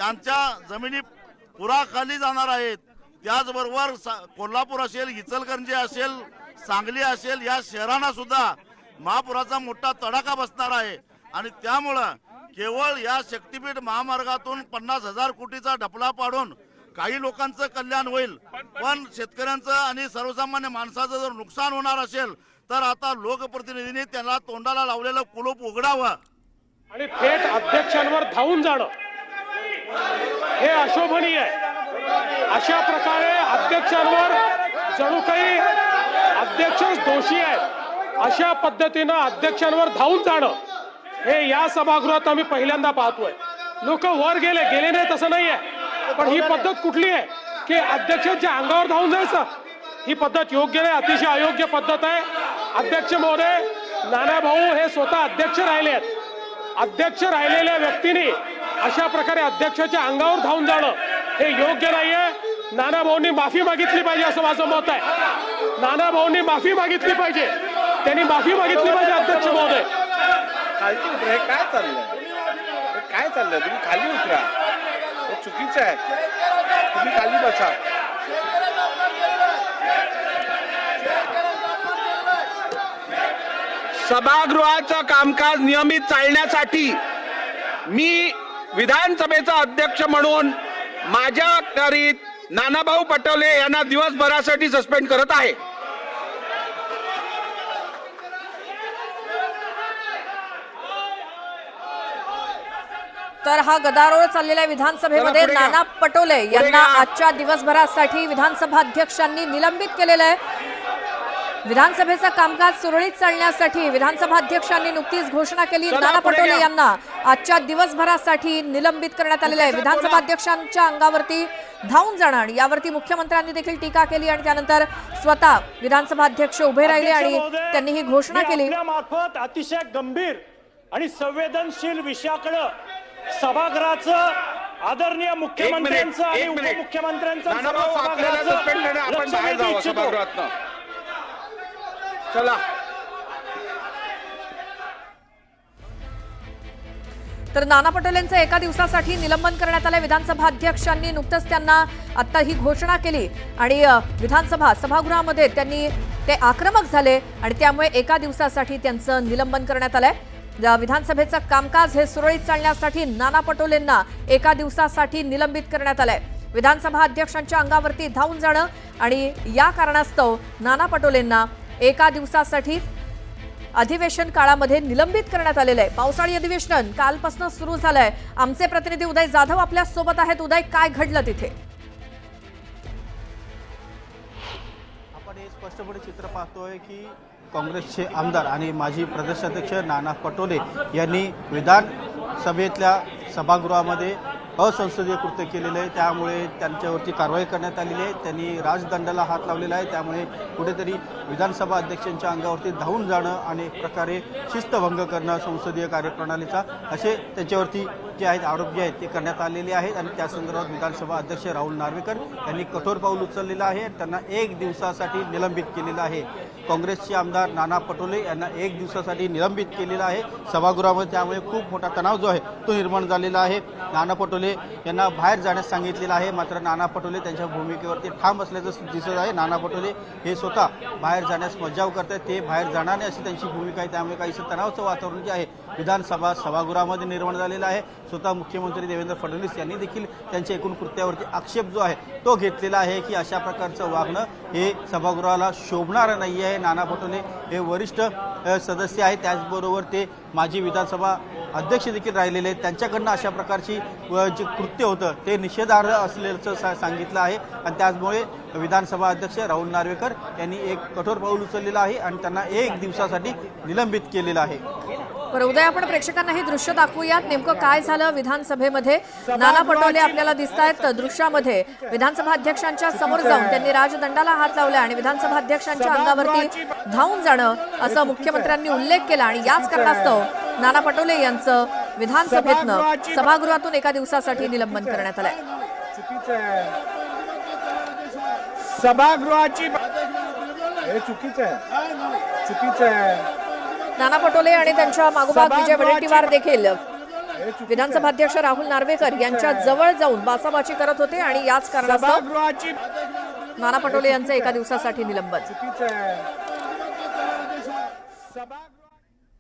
त्यांच्या जमिनी पुराखाली जाणार आहेत। त्याचबरोबर कोल्हापूर असेल, इचलकरंजी असेल, सांगली असेल, या शहरांना सुद्धा महापुराचा मोठा तडाखा बसणार आहे। आणि त्यामुळं केवळ या शक्तीपीठ महामार्गातून 50,000 कोटीचा ढपला पाडून काही लोकांचं कल्याण होईल, पण शेतकऱ्यांचं आणि सर्वसामान्य माणसाचं जर नुकसान होणार असेल तर आता लोकप्रतिनिधींनी त्यांना तोंडाला लावलेलं कुलूप उघडावं आणि थेट अध्यक्षांवर धावून जाणं हे अशोभनीय आहे। अशा प्रकारे अध्यक्षांवर जणू काही अध्यक्षच दोषी आहेत अशा पद्धतीनं अध्यक्षांवर धावून जाणं हे या सभागृहात आम्ही पहिल्यांदा पाहतोय। लोक वर गेले नाही तसं नाहीये, पण ही पद्धत कुठली आहे की अध्यक्षांच्या अंगावर धावून जायचं? ही पद्धत योग्य नाही, अतिशय अयोग्य पद्धत आहे। अध्यक्ष महोदय, नानाभाऊ हे स्वतः अध्यक्ष राहिले आहेत। अध्यक्ष राहिलेल्या व्यक्तीने अशा प्रकारे अध्यक्षाच्या अंगावर धावून जाणं हे योग्य नाहीये। नानाभाऊंनी माफी मागितली पाहिजे असं माझं मत आहे। नानाभाऊंनी माफी मागितली पाहिजे, त्यांनी माफी मागितली पाहिजे अध्यक्ष महोदय। खाली उतरा, काय चाललंय? काय चाललंय? तुम्ही खाली उतरा, हे चुकीचं आहे। तुम्ही खाली बसा। सभागृहाचं कामकाज नियमित चालण्यासाठी मी विधानसभेचा अध्यक्ष म्हणून माझ्या करीत नानाभाऊ पटोले यांना दिवसभरासाठी सस्पेंड करत आहे। तर हा गदारोळ चाललेल्या विधानसभेमध्ये नाना पटोले यांना आजच्या दिवसभरासाठी विधानसभा अध्यक्षांनी निलंबित केलेलं आहे। विधानसभेचं कामकाज सुरळीत चालण्यासाठी विधानसभा अध्यक्षांनी नुकतीच घोषणा केली, नाना पटोले यांना आजच्या दिवसभरासाठी निलंबित करण्यात आलेलं आहे। विधानसभा अध्यक्षांच्या अंगावरती धावून जाणं आणि यावरती मुख्यमंत्र्यांनी देखील टीका केली आणि त्यानंतर स्वतः विधानसभा अध्यक्ष उभे राहिले आणि त्यांनी ही घोषणा केली। मार्फत अतिशय गंभीर आणि संवेदनशील विषयाकडे सभागृहाचं आदरणीय मुख्यमंत्र्यांचं आणि उपमुख्यमंत्र्यांचं चला। तर नाना पटोलेंचं एका दिवसासाठी निलंबन करण्यात आलं। विधानसभा अध्यक्षांनी नुकतंच त्यांना आता ही घोषणा केली आणि विधानसभा सभागृहामध्ये त्यांनी ते आक्रमक झाले आणि त्यामुळे एका दिवसासाठी त्यांचं निलंबन करण्यात आलंय। विधानसभेचं कामकाज हे सुरळीत चालण्यासाठी नाना पटोलेंना एका दिवसासाठी निलंबित करण्यात आलंय। विधानसभा अध्यक्षांच्या अंगावरती धावून जाणं आणि या कारणास्तव नाना पटोलेंना एका दिवसासाठी अधिवेशन काळामध्ये निलंबित करण्यात आलेलं आहे। पावसाळी अधिवेशन कालपासून सुरू झालंय। आमचे प्रतिनिधी उदय जाधव आपल्या सोबत आहेत। उदय, काय घडलं तिथे? आपण हे स्पष्टपणे चित्र पाहतोय की काँग्रेसचे आमदार आणि माजी प्रदेशाध्यक्ष नाना पटोले यांनी विधानसभेतल्या सभागृहामध्ये असंसदीय कृत्य केलेलं आहे, त्यामुळे त्यांच्यावरती कारवाई करण्यात आलेली आहे। त्यांनी राजदंडाला हात लावलेला आहे, त्यामुळे कुठेतरी विधानसभा अध्यक्षांच्या अंगावरती धावून जाणं आणि एक प्रकारे शिस्तभंग करणं संसदीय कार्यप्रणालीचा असे त्यांच्यावरती जे आहेत आरोप जे आहेत ते करण्यात आलेले आहेत। आणि त्या संदर्भात विधानसभा अध्यक्ष राहुल नार्वेकर यांनी कठोर पाऊल उचललेलं आहे, त्यांना एक दिवसासाठी निलंबित केलेलं आहे। काँग्रेसचे आमदार नाना पटोले यांना एक दिवसासाठी निलंबित केलेलं आहे सभागृहामध्ये, त्यामुळे खूप मोठा तणाव जो आहे तो निर्माण झालेला आहे। नाना पटोले यांना बाहेर जाण्यास सांगितलेलं आहे, मात्र नाना पटोले त्यांच्या भूमिकेवरती ठाम असल्याचं दिसत आहे। नाना पटोले हे स्वतः बाहेर जाण्यास मज्जाव करतात, ते बाहेर जाणार नाही अशी त्यांची भूमिका आहे, त्यामुळे काहीसं तणावाचं वातावरण जे आहे विधानसभा सभागृहामध्ये निर्माण झालेला आहे। स्वतः मुख्यमंत्री देवेंद्र फडणवीस यांनी देखील त्यांच्या एकूण कृत्यावरती आक्षेप जो आहे तो घेतलेला आहे की अशा प्रकारचं वागणं हे सभागृहाला शोभणारं नाही आहे। नाना पटोले हे वरिष्ठ सदस्य आहेत, त्याचबरोबर ते माजी विधानसभा अध्यक्ष देखील राहिलेले आहेत, त्यांच्याकडनं अशा प्रकारची जे कृत्य होतं ते निषेधार्ह असल्याचं सांगितलं आहे। आणि त्याचमुळे विधानसभा अध्यक्ष राहुल नार्वेकर यांनी एक कठोर पाऊल उचललेलं आहे आणि त्यांना एक दिवसासाठी निलंबित केलेलं आहे। बरं उदय, आपण प्रेक्षकांना ही दृश्य दाखवूयात नेमकं काय झालं विधानसभेमध्ये। नाना पटोले आपल्याला दिसतायत दृश्यामध्ये, विधानसभा अध्यक्षांच्या समोर जाऊन त्यांनी राजदंडाला हात लावला आणि विधानसभा अध्यक्षांच्या अंगावरती धावून जाणं असं मुख्यमंत्र्यांनी उल्लेख केला आणि याच कारणास्तव नाना पटोले यांचं विधानसभेतनं सभागृहातून एका दिवसासाठी निलंबन करण्यात आलंय। सभागृहाची हे चुकीचं आहे, चुकीचं आहे। नाना पटोले आणि त्यांच्या मागोमाग विजय वडेट्टीवार देखील विधानसभा अध्यक्ष राहुल नार्वेकर यांच्या जवळ जाऊन बाचाबाची करत होते आणि याच कारणास्तव सभागृहाची नाना पटोले यांचं एका दिवसासाठी निलंबन. चुकीचं आहे. सभा